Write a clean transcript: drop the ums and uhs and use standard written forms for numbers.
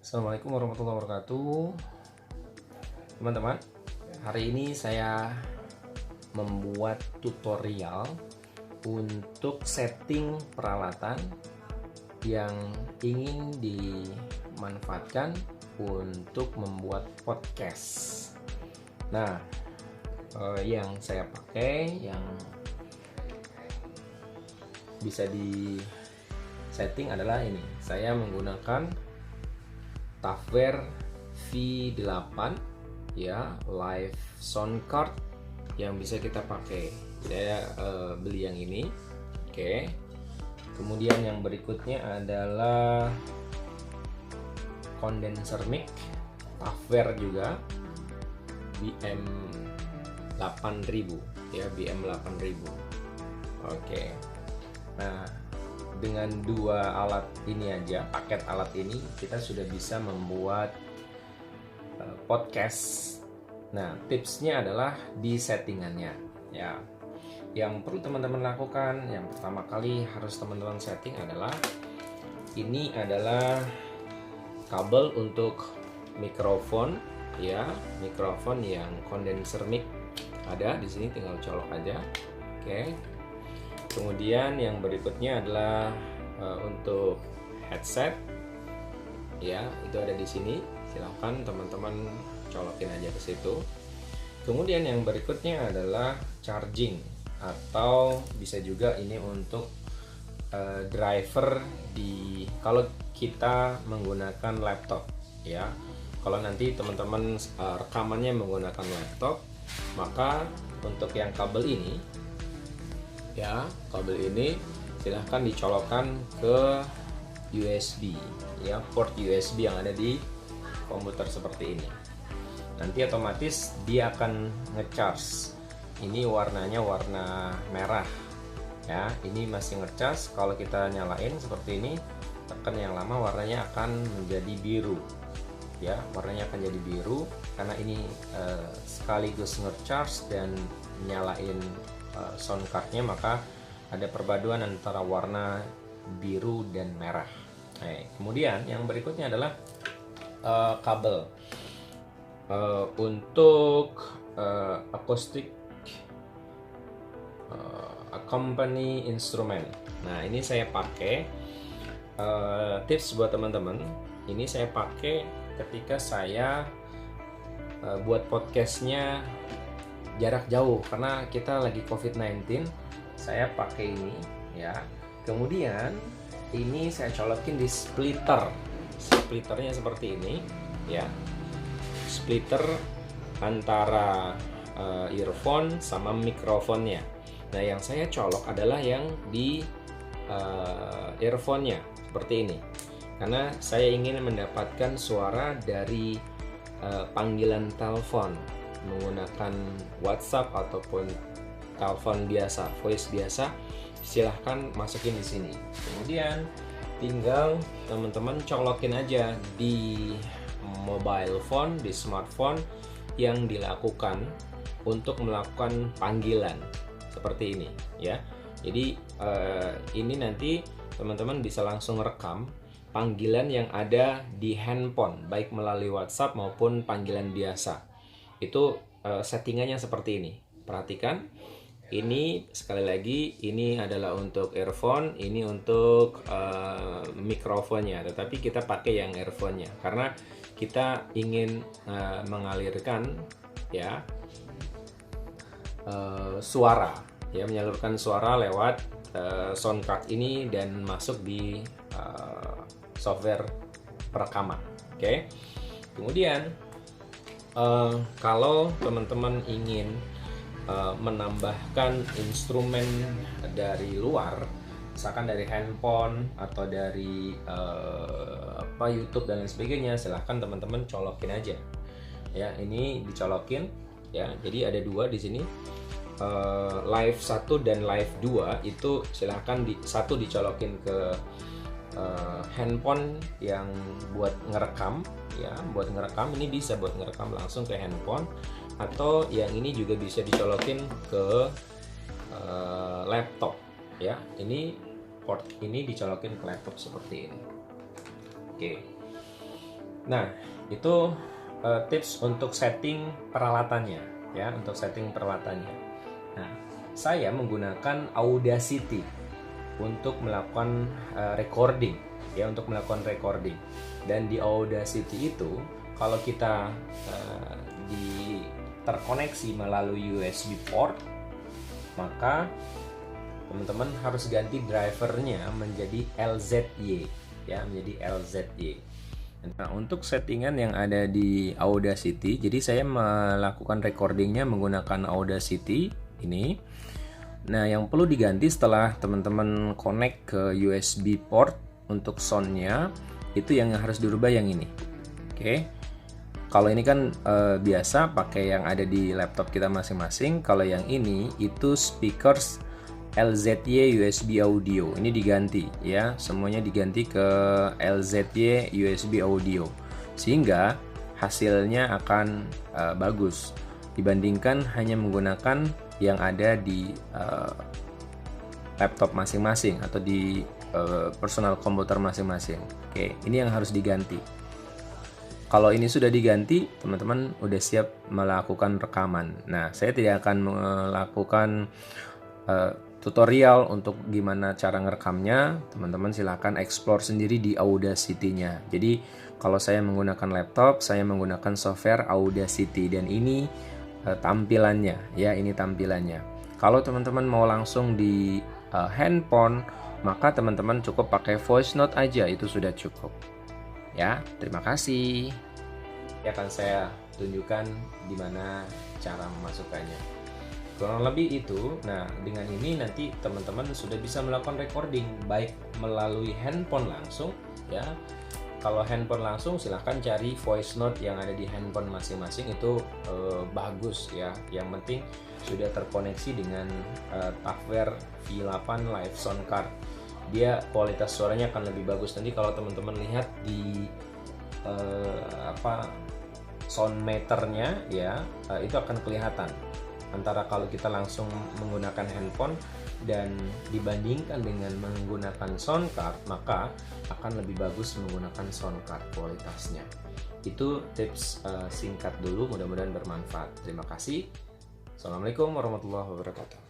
Assalamualaikum warahmatullahi wabarakatuh. Teman-teman, hari ini saya membuat tutorial untuk setting peralatan yang ingin dimanfaatkan untuk membuat podcast. Nah, yang saya pakai yang bisa di setting adalah ini. Saya menggunakan Tavern V8 ya, live sound card yang bisa kita pakai. Saya beli yang ini. Oke. Kemudian yang berikutnya adalah condenser mic Tavern juga BM8000 ya, BM8000. Oke. Nah, dengan dua alat ini aja, paket alat ini, kita sudah bisa membuat podcast. Nah, tipsnya adalah di settingannya ya. Yang perlu teman-teman lakukan, yang pertama kali harus teman-teman setting adalah ini adalah kabel untuk mikrofon ya, mikrofon yang condenser mic ada di sini, tinggal colok aja. Oke. Kemudian yang berikutnya adalah untuk headset ya, itu ada di sini. Silahkan teman-teman colokin aja ke situ. Kemudian yang berikutnya adalah charging, atau bisa juga ini untuk driver di kalau kita menggunakan laptop ya. Kalau nanti teman-teman rekamannya menggunakan laptop, maka untuk yang kabel ini ya, kabel ini silahkan dicolokkan ke USB ya, port USB yang ada di komputer seperti ini. Nanti otomatis dia akan ngecharge. Ini warnanya warna merah ya, ini masih ngecharge. Kalau kita nyalain seperti ini, tekan yang lama, warnanya akan menjadi biru ya, warnanya akan jadi biru karena ini sekaligus ngecharge dan nyalain sound cardnya, maka ada perpaduan antara warna biru dan merah. Nah, kemudian yang berikutnya adalah kabel untuk acoustic accompany instrument. Nah, ini saya pakai tips buat teman-teman. Ini saya pakai ketika saya buat podcastnya jarak jauh, karena kita lagi COVID-19. Saya pakai ini ya. Kemudian ini saya colokin di splitter. Splitternya seperti ini ya. Splitter antara earphone sama mikrofonnya. Nah, yang saya colok adalah yang di earphone-nya seperti ini. Karena saya ingin mendapatkan suara dari panggilan telepon menggunakan WhatsApp ataupun telepon biasa, voice biasa, silahkan masukin di sini. Kemudian tinggal teman-teman colokin aja di mobile phone, di smartphone yang dilakukan untuk melakukan panggilan seperti ini ya. Jadi ini nanti teman-teman bisa langsung rekam panggilan yang ada di handphone, baik melalui WhatsApp maupun panggilan biasa. Itu settingannya seperti ini. Perhatikan, ini sekali lagi, ini adalah untuk earphone, ini untuk mikrofonnya, tetapi kita pakai yang earphone-nya karena kita ingin mengalirkan ya suara ya, menyalurkan suara lewat sound card ini dan masuk di software perekaman. Oke. Kemudian kalau teman-teman ingin menambahkan instrumen dari luar, misalkan dari handphone atau dari YouTube dan lain sebagainya, silahkan teman-teman colokin aja ya. Ini dicolokin ya, jadi ada dua di sini, live 1 dan live 2. Itu silahkan satu dicolokin ke handphone yang buat ngerekam ya, buat ngerekam. Ini bisa buat ngerekam langsung ke handphone, atau yang ini juga bisa dicolokin ke laptop ya. Ini port ini dicolokin ke laptop seperti ini. Oke. Nah, itu tips untuk setting peralatannya ya, untuk setting peralatannya. Nah, saya menggunakan Audacity untuk melakukan recording ya, untuk melakukan recording. Dan di Audacity itu kalau kita terkoneksi melalui USB port, maka teman-teman harus ganti drivernya menjadi LZY ya, menjadi LZY. Nah, untuk settingan yang ada di Audacity, jadi saya melakukan recordingnya menggunakan Audacity ini. Nah, yang perlu diganti setelah teman-teman connect ke USB port untuk soundnya, itu yang harus dirubah yang ini. Oke. Kalau ini kan biasa pakai yang ada di laptop kita masing-masing. Kalau yang ini itu speakers LZY USB audio, ini diganti ya, semuanya diganti ke LZY USB audio, sehingga hasilnya akan bagus dibandingkan hanya menggunakan yang ada di laptop masing-masing atau di personal komputer masing-masing. Oke, ini yang harus diganti. Kalau ini sudah diganti, teman-teman udah siap melakukan rekaman. Nah, saya tidak akan melakukan tutorial untuk gimana cara ngerekamnya. Teman-teman silahkan explore sendiri di Audacity-nya. Jadi kalau saya menggunakan laptop, saya menggunakan software Audacity, dan ini tampilannya ya, ini tampilannya. Kalau teman-teman mau langsung di handphone, maka teman-teman cukup pakai voice note aja, itu sudah cukup ya. Terima kasih. Ya, akan saya tunjukkan gimana cara memasukkannya. Kurang lebih itu. Nah, dengan ini nanti teman-teman sudah bisa melakukan recording baik melalui handphone langsung ya. Kalau handphone langsung silahkan cari voice note yang ada di handphone masing-masing, itu bagus ya. Yang penting sudah terkoneksi dengan Tavern V8 Live Sound Card. Dia kualitas suaranya akan lebih bagus. Nanti kalau teman-teman lihat di sound meternya ya, itu akan kelihatan antara kalau kita langsung menggunakan handphone dan dibandingkan dengan menggunakan sound card, maka akan lebih bagus menggunakan sound card kualitasnya. Itu tips singkat dulu, mudah-mudahan bermanfaat. Terima kasih. Assalamualaikum warahmatullahi wabarakatuh.